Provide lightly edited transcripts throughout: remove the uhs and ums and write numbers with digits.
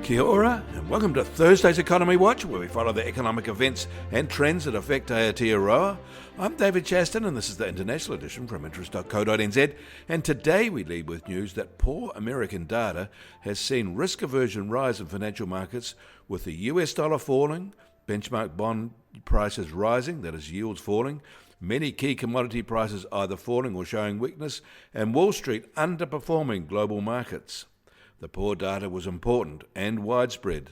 Kia ora, and welcome to Thursday's Economy Watch, where we follow the economic events and trends that affect Aotearoa. I'm David Chaston, and this is the international edition from interest.co.nz, and today we lead with news that poor American data has seen risk aversion rise in financial markets, with the US dollar falling, benchmark bond prices rising, that is yields falling, many key commodity prices either falling or showing weakness, and Wall Street underperforming global markets. The poor data was important and widespread.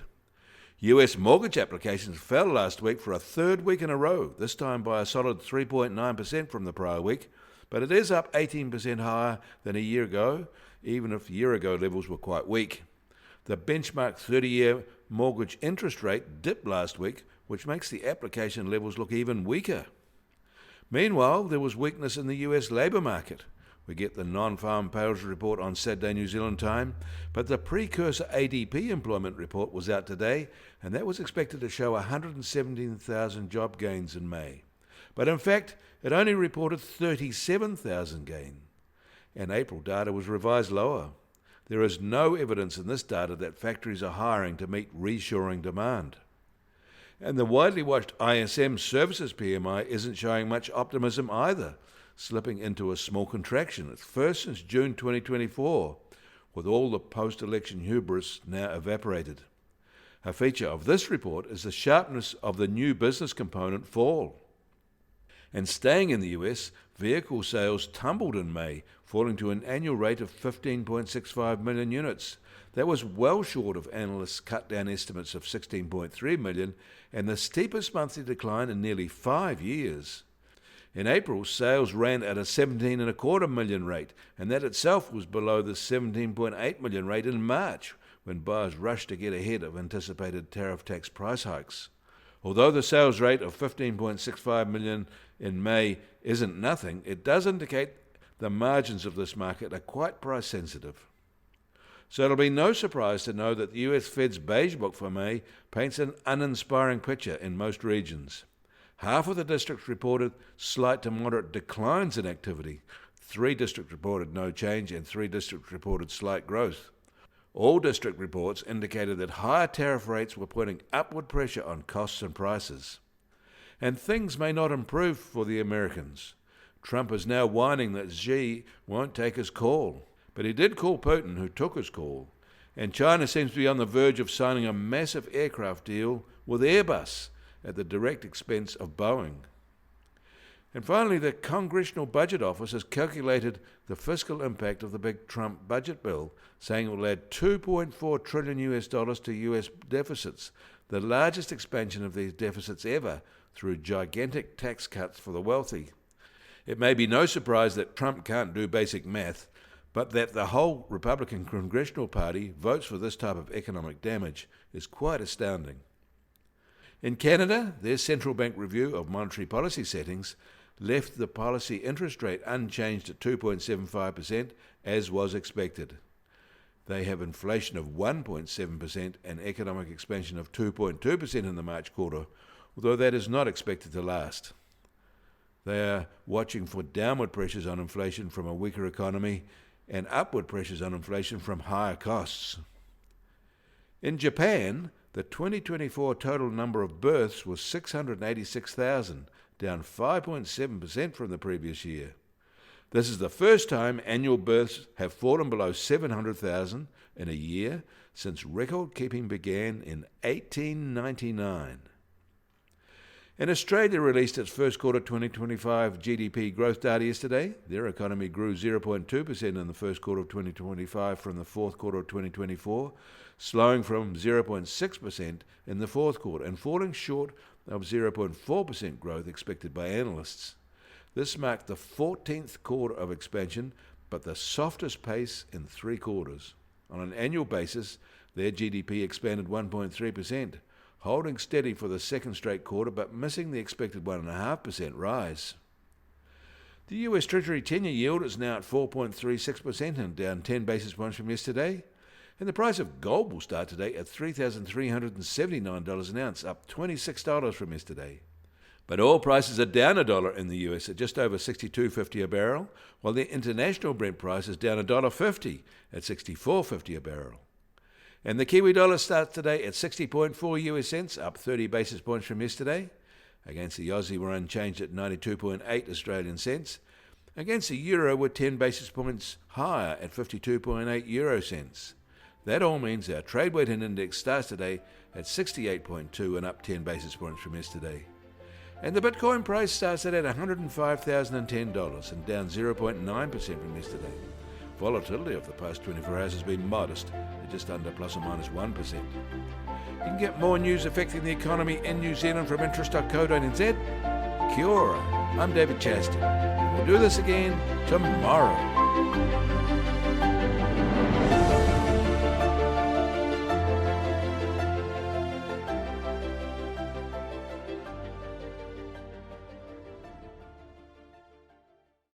US mortgage applications fell last week for a third week in a row, this time by a solid 3.9% from the prior week, but it is up 18% higher than a year ago, even if year-ago levels were quite weak. The benchmark 30-year mortgage interest rate dipped last week, which makes the application levels look even weaker. Meanwhile, there was weakness in the US labour market. We get the non-farm payrolls report on Saturday New Zealand time, but the precursor ADP employment report was out today, and that was expected to show 117,000 job gains in May. But in fact, it only reported 37,000 gain, and April data was revised lower. There is no evidence in this data that factories are hiring to meet reshoring demand. And the widely watched ISM services PMI isn't showing much optimism either, slipping into a small contraction. It's first since June 2024, with all the post-election hubris now evaporated. A feature of this report is the sharpness of the new business component fall. And staying in the US, vehicle sales tumbled in May, falling to an annual rate of 15.65 million units. That was well short of analysts' cut-down estimates of 16.3 million, and the steepest monthly decline in nearly 5 years. In April, sales ran at a 17.25 million rate, and that itself was below the 17.8 million rate in March, when buyers rushed to get ahead of anticipated tariff tax price hikes. Although the sales rate of 15.65 million in May isn't nothing, it does indicate the margins of this market are quite price sensitive. So it'll be no surprise to know that the US Fed's Beige Book for May paints an uninspiring picture in most regions. Half of the districts reported slight to moderate declines in activity. 3 districts reported no change, and 3 districts reported slight growth. All district reports indicated that higher tariff rates were putting upward pressure on costs and prices. And things may not improve for the Americans. Trump is now whining that Xi won't take his call. But he did call Putin, who took his call. And China seems to be on the verge of signing a massive aircraft deal with Airbus, at the direct expense of Boeing. And finally, the Congressional Budget Office has calculated the fiscal impact of the big Trump budget bill, saying it will add $2.4 trillion to US deficits, the largest expansion of these deficits ever, through gigantic tax cuts for the wealthy. It may be no surprise that Trump can't do basic math, but that the whole Republican Congressional Party votes for this type of economic damage is quite astounding. In Canada, their central bank review of monetary policy settings left the policy interest rate unchanged at 2.75%, as was expected. They have inflation of 1.7% and economic expansion of 2.2% in the March quarter, although that is not expected to last. They are watching for downward pressures on inflation from a weaker economy and upward pressures on inflation from higher costs. In Japan, the 2024 total number of births was 686,000, down 5.7% from the previous year. This is the first time annual births have fallen below 700,000 in a year since record-keeping began in 1899. And Australia released its first quarter 2025 GDP growth data yesterday. Their economy grew 0.2% in the first quarter of 2025 from the fourth quarter of 2024, slowing from 0.6% in the fourth quarter and falling short of 0.4% growth expected by analysts. This marked the 14th quarter of expansion, but the softest pace in 3 quarters. On an annual basis, their GDP expanded 1.3%. Holding steady for the second straight quarter, but missing the expected 1.5% rise. The US Treasury 10-year yield is now at 4.36% and down 10 basis points from yesterday. And the price of gold will start today at $3,379 an ounce, up $26 from yesterday. But oil prices are down $1 in the US at just over $62.50 a barrel, while the international Brent price is down $1.50 at $64.50 a barrel. And the Kiwi dollar starts today at 60.4 US cents, up 30 basis points from yesterday. Against the Aussie, we're unchanged at 92.8 Australian cents. Against the euro, we're 10 basis points higher at 52.8 euro cents. That all means our trade weighted index starts today at 68.2 and up 10 basis points from yesterday. And the Bitcoin price starts at $105,010 and down 0.9% from yesterday. Volatility of the past 24 hours has been modest, at just under plus or minus 1%. You can get more news affecting the economy in New Zealand from interest.co.nz. Kia ora, I'm David Chaston. We'll do this again tomorrow.